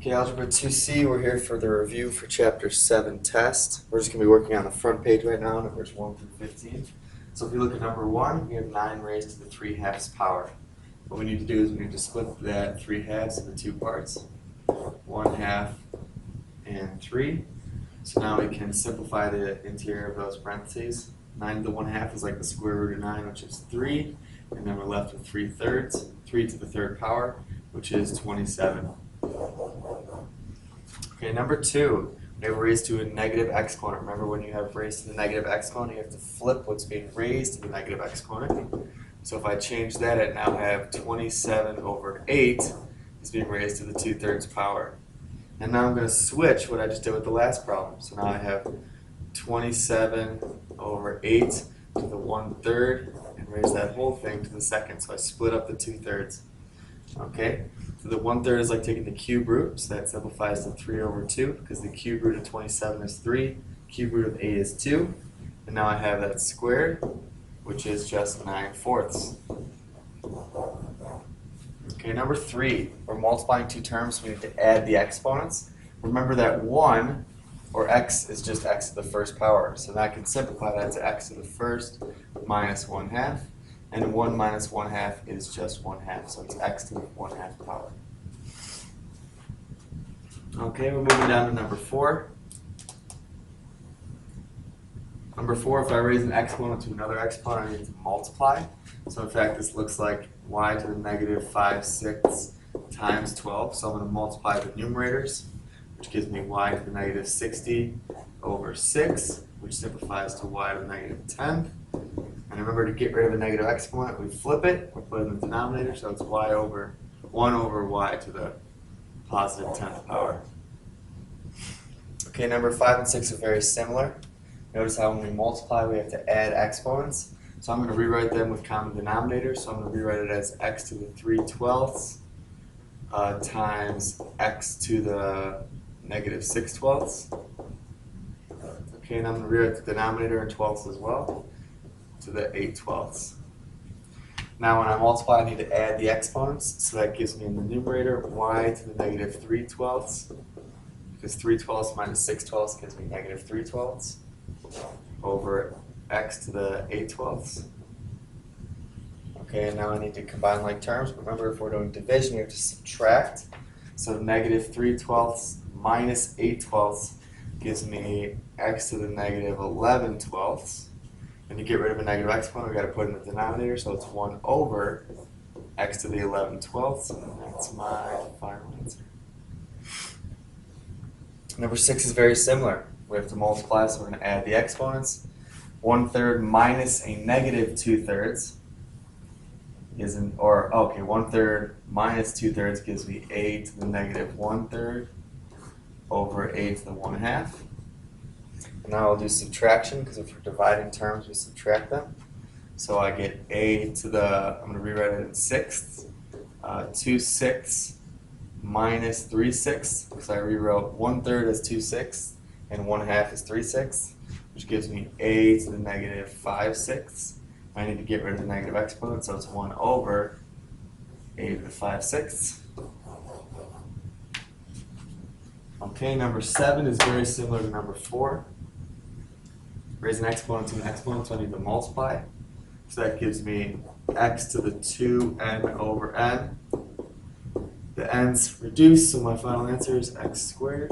Okay, Algebra 2C, we're here for the review for Chapter 7 test. We're just going to be working on the front page right now, numbers 1 through 15. So if you look at number 1, we have 9 raised to the 3/2 power. What we need to do is we need to split that 3/2 into two parts, 1/2 and 3. So now we can simplify the interior of those parentheses. 9 to the 1/2 is like the square root of 9, which is 3. And then we're left with 3/3, 3 to the 3rd power, which is 27. Okay, number 2, we have raised to a negative exponent. Remember, when you have raised to the negative exponent, you have to flip what's being raised to the negative exponent. So if I change that, I now have 27 over 8 is being raised to the 2/3 power. And now I'm going to switch what I just did with the last problem. So now I have 27 over 8 to the 1/3 and raise that whole thing to the second. So I split up the 2/3. Okay, so the 1/3 is like taking the cube root, so that simplifies to 3 over 2, because the cube root of 27 is 3, cube root of 8 is 2, and now I have that squared, which is just 9/4. Okay, number 3, we're multiplying two terms, so we need to add the exponents. Remember that 1, or x, is just x to the first power, so now I can simplify that to x to the first minus 1/2. And 1 minus 1/2 is just 1/2, so it's x to the 1/2 power. Okay, we're moving down to number 4. Number 4, if I raise an exponent to another exponent, I need to multiply. So in fact, this looks like y to the negative 5/6 times 12. So I'm going to multiply the numerators, which gives me y to the negative 60 over 6, which simplifies to y to the negative 10. And remember, to get rid of a negative exponent, we flip it, we put it in the denominator, so it's y over 1 over y to the positive 10th power. Okay, number 5 and 6 are very similar. Notice how when we multiply, we have to add exponents. So I'm going to rewrite them with common denominators. So I'm going to rewrite it as x to the 3/12 times x to the negative 6/12. Okay, and I'm going to rewrite the denominator in 12ths as well, to the 8/12. Now when I multiply, I need to add the exponents, so that gives me in the numerator y to the negative 3/12, because 3/12 minus 6/12 gives me negative 3/12, over x to the 8/12. Okay, and now I need to combine like terms. Remember, if we're doing division, we have to subtract. So negative 3/12 minus 8/12 gives me x to the negative 11/12. And to get rid of a negative exponent, we've got to put it in the denominator, so it's 1 over x to the 11/12, and that's my final answer. Number 6 is very similar. We have to multiply, so we're going to add the exponents. 1/3 minus a negative 2/3 is 1/3 minus 2/3 gives me a to the negative 1/3 over a to the 1/2. Now I'll do subtraction, because if we're dividing terms, we subtract them. So I get a to the, I'm going to rewrite it in 6ths, 2/6 minus 3/6, because I rewrote 1/3 as 2/6 and 1/2 is 3/6, which gives me a to the negative 5/6. I need to get rid of the negative exponent, so it's 1 over a to the 5/6. Okay, number 7 is very similar to number 4. Raise an exponent to an exponent, so I need to multiply. So that gives me x to the 2n over n. The n's reduced, so my final answer is x squared.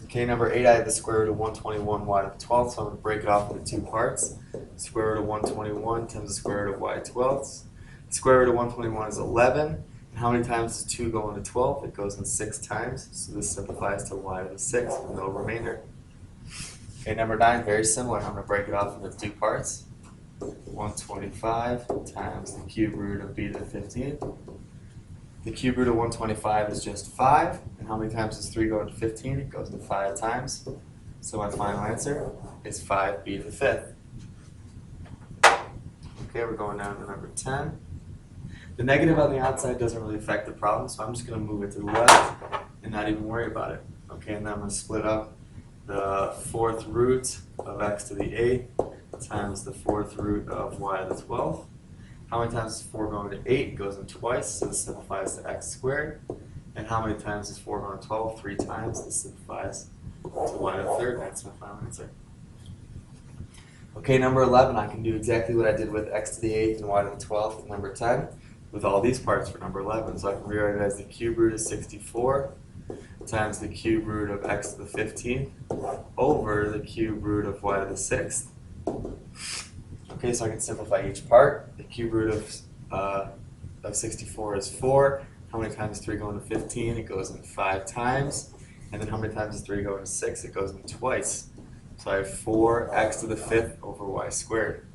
Okay, number 8, I have the square root of 121 y to the 12th, so I'm going to break it off into two parts. Square root of 121 times the square root of y 12ths. The square root of 121 is 11. And how many times does 2 go into 12? It goes in 6 times, so this simplifies to y to the 6 with no remainder. Okay, number 9, very similar. I'm going to break it off into two parts. 125 times the cube root of b to the 15th. The cube root of 125 is just 5. And how many times does 3 go into 15? It goes into 5 times. So my final answer is 5b to the 5th. Okay, we're going down to number 10. The negative on the outside doesn't really affect the problem, so I'm just going to move it to the left and not even worry about it. Okay, and then I'm going to split up the 4th root of x to the 8th times the 4th root of y to the 12th. How many times does 4 go into 8? It goes in twice, so this simplifies to x squared. And how many times is 4 going to 12? 3 times. This simplifies to y to the third. That's my final answer. Okay, number 11, I can do exactly what I did with x to the 8th and y to the 12th with number 10 with all these parts for number 11. So I can rewrite it as the cube root of 64 times the cube root of x to the 15th over the cube root of y to the 6th. Okay, so I can simplify each part. The cube root of 64 is 4. How many times is 3 going to 15? It goes in 5 times. And then how many times is 3 going to 6? It goes in twice. So I have 4x to the 5th over y squared.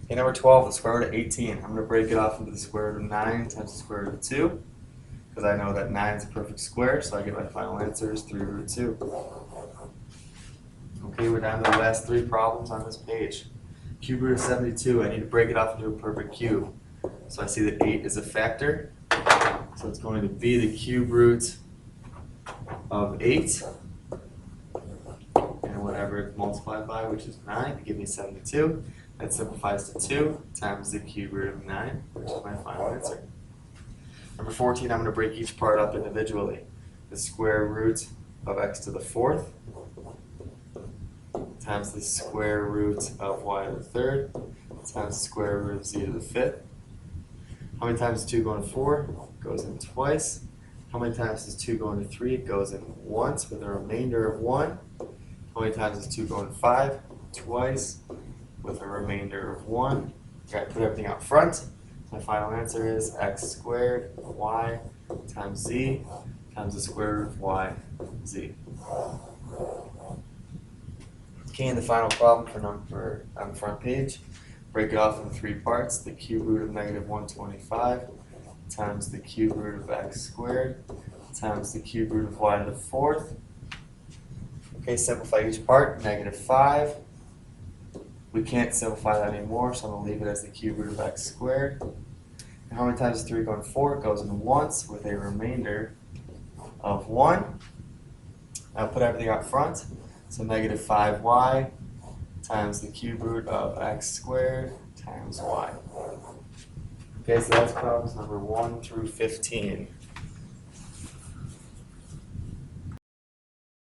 Okay, number 12, the square root of 18. I'm going to break it off into the square root of 9 times the square root of 2. Because I know that 9 is a perfect square, so I get my final answer is 3 root 2. Okay, we're down to the last 3 problems on this page. Cube root of 72, I need to break it off into a perfect cube. So I see that 8 is a factor. So it's going to be the cube root of 8. And whatever it's multiplied by, which is 9, to give me 72. That simplifies to 2 times the cube root of 9, which is my final answer. Number 14, I'm going to break each part up individually. The square root of x to the 4th times the square root of y to the 3rd times the square root of z to the 5th. How many times is 2 going to 4? It goes in twice. How many times is 2 going to 3? It goes in once with a remainder of 1. How many times is 2 going to 5? Twice with a remainder of 1. Okay, I put everything out front. My final answer is x squared y times z times the square root of y z. Okay, and the final problem for number on the front page, break it off into 3 parts. The cube root of negative 125 times the cube root of x squared times the cube root of y to the 4th. Okay, simplify each part. Negative 5. We can't simplify that anymore, so I'm going to leave it as the cube root of x squared. And how many times is 3 going to 4? It goes in once with a remainder of 1. I'll put everything up front. So negative 5y times the cube root of x squared times y. Okay, so that's problems number 1 through 15.